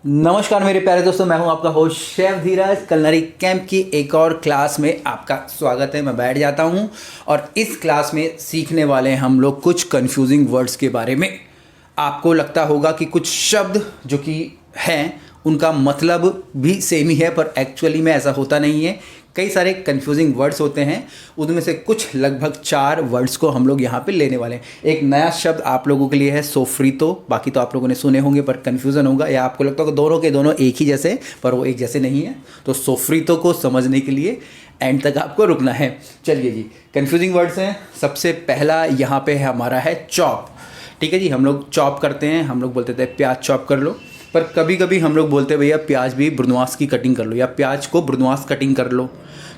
नमस्कार मेरे प्यारे दोस्तों, मैं हूं आपका होस्ट शेफ धीरज। कलनरी कैंप की एक और क्लास में आपका स्वागत है। मैं बैठ जाता हूं और इस क्लास में सीखने वाले हैं हम लोग कुछ कंफ्यूजिंग वर्ड्स के बारे में। आपको लगता होगा कि कुछ शब्द जो कि हैं उनका मतलब भी सेम ही है, पर एक्चुअली में ऐसा होता नहीं है। कई सारे कंफ्यूजिंग वर्ड्स होते हैं, उनमें से कुछ लगभग 4 वर्ड्स को हम लोग यहाँ पे लेने वाले हैं। एक नया शब्द आप लोगों के लिए है सोफ्रीतो। बाकी तो आप लोगों ने सुने होंगे पर कंफ्यूजन होगा, या आपको लगता होगा दोनों के दोनों एक ही जैसे, पर वो एक जैसे नहीं है। तो सोफ्रीतो को समझने के लिए एंड तक आपको रुकना है। चलिए जी, कंफ्यूजिंग वर्ड्स हैं। सबसे पहला यहाँ पे हमारा है चॉप। ठीक है जी, हम लोग चॉप करते हैं, हम लोग बोलते थे प्याज चॉप कर लो, पर कभी कभी हम लोग बोलते हैं भैया प्याज भी ब्रुनवास की कटिंग कर लो, या प्याज को ब्रुनवास कटिंग कर लो।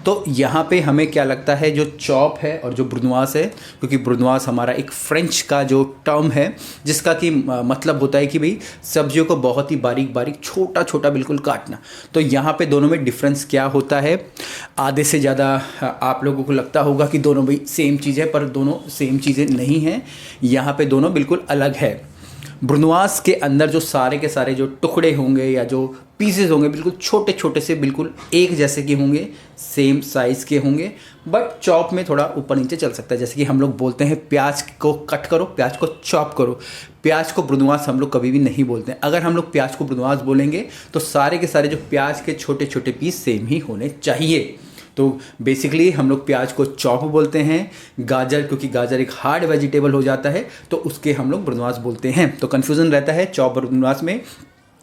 तो यहाँ पे हमें क्या लगता है, जो चॉप है और जो ब्रुनवास है, क्योंकि ब्रुनवास हमारा एक फ्रेंच का जो टर्म है जिसका कि मतलब होता है कि भाई सब्जियों को बहुत ही बारीक बारीक छोटा छोटा बिल्कुल काटना। तो यहाँ पे दोनों में डिफरेंस क्या होता है, आधे से ज़्यादा आप लोगों को लगता होगा कि दोनों भाई सेम चीज़ है, पर दोनों सेम चीज़ें नहीं हैं। यहाँ पे दोनों बिल्कुल अलग है। ब्रुनवास के अंदर जो सारे के सारे जो टुकड़े होंगे या जो पीसेस होंगे बिल्कुल छोटे छोटे से, बिल्कुल एक जैसे के होंगे, सेम साइज़ के होंगे। बट चॉप में थोड़ा ऊपर नीचे चल सकता है। जैसे कि हम लोग बोलते हैं प्याज को कट करो, प्याज को चॉप करो। प्याज को ब्रुनवास हम लोग कभी भी नहीं बोलते हैं। अगर हम लोग प्याज को ब्रुनवास बोलेंगे तो सारे के सारे जो प्याज के छोटे छोटे पीस सेम ही होने चाहिए। तो बेसिकली हम लोग प्याज को चॉप बोलते हैं। गाजर, क्योंकि गाजर एक हार्ड वेजिटेबल हो जाता है तो उसके हम लोग ब्रुनवास बोलते हैं। तो कन्फ्यूज़न रहता है चॉप और ब्रुनवास में,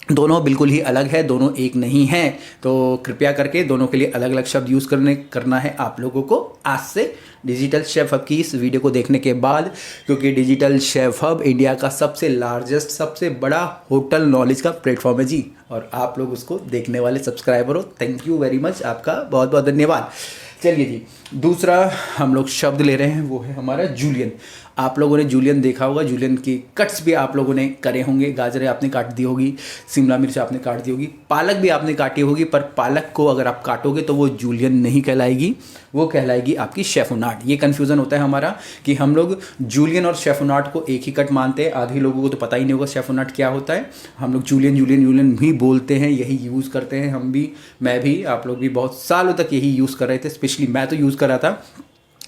दोनों बिल्कुल ही अलग है, दोनों एक नहीं हैं। तो कृपया करके दोनों के लिए अलग अलग शब्द यूज़ करना है आप लोगों को आज से डिजिटल शेफ हब की इस वीडियो को देखने के बाद, क्योंकि डिजिटल शेफ हब इंडिया का सबसे लार्जेस्ट, सबसे बड़ा होटल नॉलेज का प्लेटफॉर्म है जी। और आप लोग उसको देखने वाले सब्सक्राइबर हो, थैंक यू वेरी मच, आपका बहुत बहुत धन्यवाद। चलिए जी, दूसरा हम लोग शब्द ले रहे हैं, वो है हमारा जूलियन। आप लोगों ने जूलियन देखा होगा, जूलियन की कट्स भी आप लोगों ने करे होंगे। गाजरें आपने काट दी होगी, शिमला मिर्च आपने काट दी होगी, पालक भी आपने काटी होगी। पर पालक को अगर आप काटोगे तो वो जूलियन नहीं कहलाएगी, वो कहलाएगी आपकी शेफोनाट। ये कन्फ्यूज़न होता है हमारा कि हम लोग जूलियन और शेफोनाट को एक ही कट मानते हैं। आधी लोगों को तो पता ही नहीं होगा शेफोनाट क्या होता है। हम लोग जूलियन जूलियन जूलियन भी बोलते हैं, यही यूज़ करते हैं हम भी, मैं भी, आप लोग भी बहुत सालों तक यही यूज़ कर रहे थे। स्पेशली मैं तो यूज़ कर रहा था,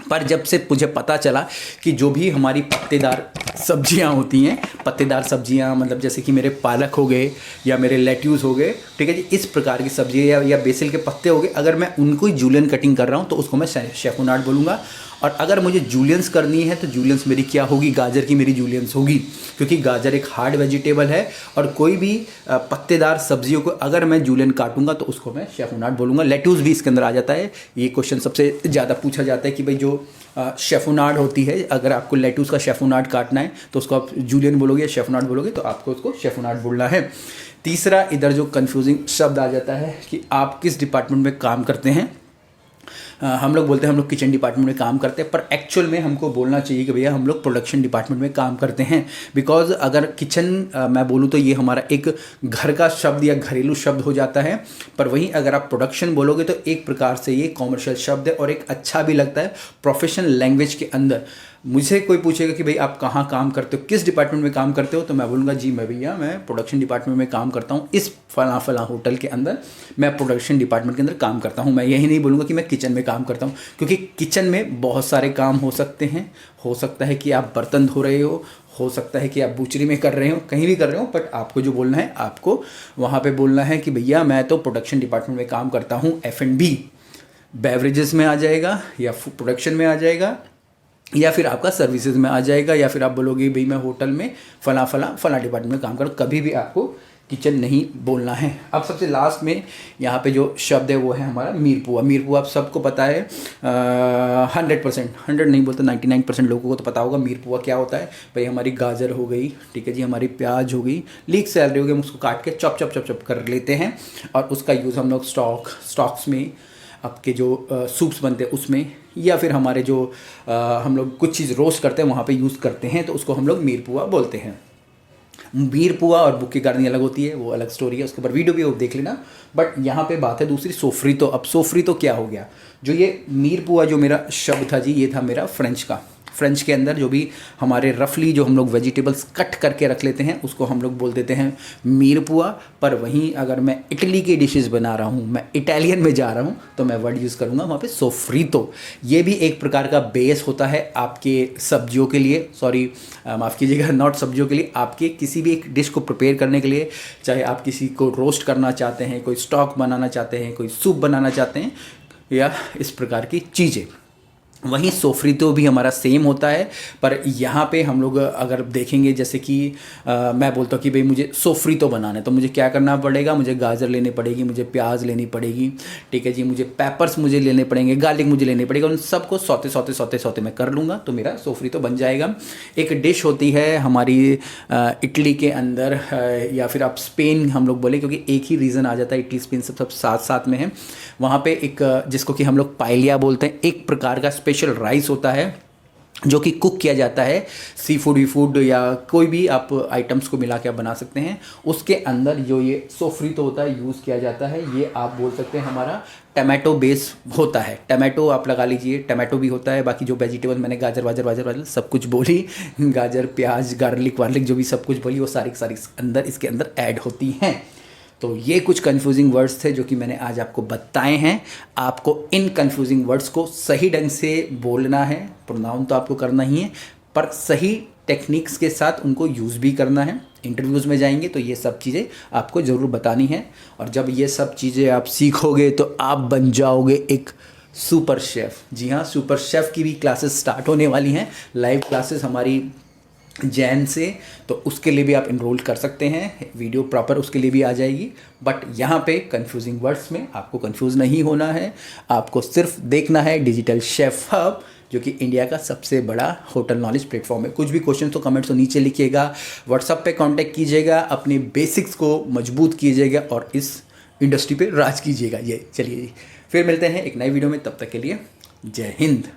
पर जब से मुझे पता चला कि जो भी हमारी पत्तेदार सब्जियां होती हैं, पत्तेदार सब्जियां मतलब जैसे कि मेरे पालक हो गए या मेरे लेट्यूस हो गए, ठीक है जी, इस प्रकार की सब्जियां या बेसिल के पत्ते हो गए, अगर मैं उनको ही जूलियन कटिंग कर रहा हूं तो उसको मैं शेफोनाट बोलूँगा। और अगर मुझे जूलियंस करनी है तो जूलियंस मेरी क्या होगी, गाजर की मेरी जूलियंस होगी, क्योंकि गाजर एक हार्ड वेजिटेबल है। और कोई भी पत्तेदार सब्जियों को अगर मैं जूलियन काटूंगा तो उसको मैं शेफोनाट बोलूँगा। लेट्यूस भी इसके अंदर आ जाता है। ये क्वेश्चन सबसे ज़्यादा पूछा जाता है कि भाई जो शेफोनाट होती है, अगर आपको लेट्यूस का शेफोनाट काटना है तो उसको आप जूलियन बोलोगे या शेफोनाट बोलोगे, तो आपको उसको शेफोनाट बोलना है। तीसरा इधर जो कन्फ्यूजिंग शब्द आ जाता है कि आप किस डिपार्टमेंट में काम करते हैं। हम लोग बोलते हैं हम लोग किचन डिपार्टमेंट में काम करते हैं, पर एक्चुअल में हमको बोलना चाहिए कि भैया हम लोग प्रोडक्शन डिपार्टमेंट में काम करते हैं। बिकॉज अगर किचन मैं बोलूँ तो ये हमारा एक घर का शब्द या घरेलू शब्द हो जाता है, पर वहीं अगर आप प्रोडक्शन बोलोगे तो एक प्रकार से ये कॉमर्शियल शब्द है और एक अच्छा भी लगता है प्रोफेशनल लैंग्वेज के अंदर। मुझे कोई पूछेगा कि भाई आप कहाँ काम करते हो, किस डिपार्टमेंट में काम करते हो, तो मैं बोलूँगा जी मैं प्रोडक्शन डिपार्टमेंट में काम करता हूँ, इस फला फला होटल के अंदर मैं प्रोडक्शन डिपार्टमेंट के अंदर काम करता हूँ। मैं यही नहीं बोलूँगा कि मैं किचन में काम करता हूँ, क्योंकि किचन में बहुत सारे काम हो सकते हैं। हो सकता है कि आप बर्तन धो रहे हो सकता है कि आप बूचरी में कर रहे हो, कहीं भी कर रहे हो, बट आपको जो बोलना है, आपको वहाँ पर बोलना है कि भैया मैं तो प्रोडक्शन डिपार्टमेंट में काम करता हूँ। F&B बेवरेजेस में आ जाएगा, या प्रोडक्शन में आ जाएगा, या फिर आपका सर्विसेज में आ जाएगा, या फिर आप बोलोगे भाई मैं होटल में फला डिपार्टमेंट में काम करूँ। कभी भी आपको किचन नहीं बोलना है। अब सबसे लास्ट में यहाँ पे जो शब्द है वो है हमारा मीरपुआ। मीरपुआ आप सबको पता है, 100% 100 नहीं बोलते, 99% लोगों को तो पता होगा मीरपुआ क्या होता है। भाई हमारी गाजर हो गई, ठीक है जी, हमारी प्याज हो गई, लीक सैलरी हो गई, हम उसको काट के चॉप चॉप चॉप चॉप कर लेते हैं और उसका यूज़ हम लोग स्टॉक्स में, आपके जो सूप्स बनते हैं उसमें, या फिर हमारे जो हम लोग कुछ चीज़ रोस्ट करते हैं वहाँ पे यूज़ करते हैं, तो उसको हम लोग मीरपुआ बोलते हैं। मीरपुआ और बुक की गार्डनिंग अलग होती है, वो अलग स्टोरी है, उसके ऊपर वीडियो भी देख लेना। बट यहाँ पे बात है दूसरी सोफ्रीतो। अब सोफ्रीतो क्या हो गया, जो ये मीरपुआ जो मेरा शब्द था जी, ये था मेरा फ्रेंच का। फ्रेंच के अंदर जो भी हमारे रफली जो हम लोग वेजिटेबल्स कट करके रख लेते हैं उसको हम लोग बोल देते हैं मीर पुआ। पर वहीं अगर मैं इटली की डिशेस बना रहा हूँ, मैं इटालियन में जा रहा हूँ, तो मैं वर्ड यूज़ करूँगा वहाँ पे सोफ्रीतो। ये भी एक प्रकार का बेस होता है आपके सब्जियों के लिए, सॉरी माफ़ कीजिएगा, नॉट सब्जियों के लिए, आपके किसी भी एक डिश को प्रिपेयर करने के लिए। चाहे आप किसी को रोस्ट करना चाहते हैं, कोई स्टॉक बनाना चाहते हैं, कोई सूप बनाना चाहते हैं, या इस प्रकार की चीज़ें। वहीं सोफ्रीतो भी हमारा सेम होता है, पर यहाँ पे हम लोग अगर देखेंगे जैसे कि मैं बोलता हूँ कि भाई मुझे सोफ्रीतो बनाना है, तो मुझे क्या करना पड़ेगा, मुझे गाजर लेनी पड़ेगी, मुझे प्याज लेनी पड़ेगी, ठीक है जी, मुझे पेपर्स मुझे लेने पड़ेंगे, गार्लिक मुझे लेने पड़ेगा, उन सबको सौते सौते सौते सौते मैं कर लूँगा तो मेरा सोफ्रीतो बन जाएगा। एक डिश होती है हमारी इटली के अंदर, या फिर आप स्पेन हम लोग बोले, क्योंकि एक ही रीज़न आ जाता है, इटली स्पेन सब साथ साथ में है। वहाँ पे एक जिसको कि हम लोग पाइलिया बोलते हैं, एक प्रकार का स्पेशल राइस होता है जो कि कुक किया जाता है, सी फूड वी फूड या कोई भी आप आइटम्स को मिला के आप बना सकते हैं। उसके अंदर जो ये सोफ्रीतो होता है यूज़ किया जाता है, ये आप बोल सकते हैं हमारा टमाटो बेस होता है। टमाटो आप लगा लीजिए, टमाटो भी होता है, बाकी जो वेजिटेबल मैंने गाजर वाजर वाजर वाजर सब कुछ बोली, गाजर प्याज गार्लिक वार्लिक जो भी सब कुछ बोली, वो सारी सारी अंदर इसके अंदर ऐड होती हैं। तो ये कुछ कन्फ्यूजिंग वर्ड्स थे जो कि मैंने आज आपको बताए हैं। आपको इन कन्फ्यूजिंग वर्ड्स को सही ढंग से बोलना है, प्रोनाउन तो आपको करना ही है, पर सही टेक्निक्स के साथ उनको यूज़ भी करना है। इंटरव्यूज़ में जाएंगे तो ये सब चीज़ें आपको ज़रूर बतानी है, और जब ये सब चीज़ें आप सीखोगे तो आप बन जाओगे एक सुपर शेफ़। जी हाँ, सुपर शेफ़ की भी क्लासेस स्टार्ट होने वाली हैं, लाइव क्लासेस हमारी जैन से, तो उसके लिए भी आप इनरोल कर सकते हैं, वीडियो प्रॉपर उसके लिए भी आ जाएगी। बट यहाँ पे कंफ्यूजिंग वर्ड्स में आपको कंफ्यूज नहीं होना है, आपको सिर्फ देखना है डिजिटल शेफ हब, जो कि इंडिया का सबसे बड़ा होटल नॉलेज प्लेटफॉर्म है। कुछ भी क्वेश्चन तो कमेंट्स तो नीचे लिखिएगा, व्हाट्सएप पे कांटेक्ट कीजिएगा, अपने बेसिक्स को मजबूत कीजिएगा और इस इंडस्ट्री पे राज कीजिएगा। ये चलिए फिर मिलते हैं एक नई वीडियो में, तब तक के लिए जय हिंद।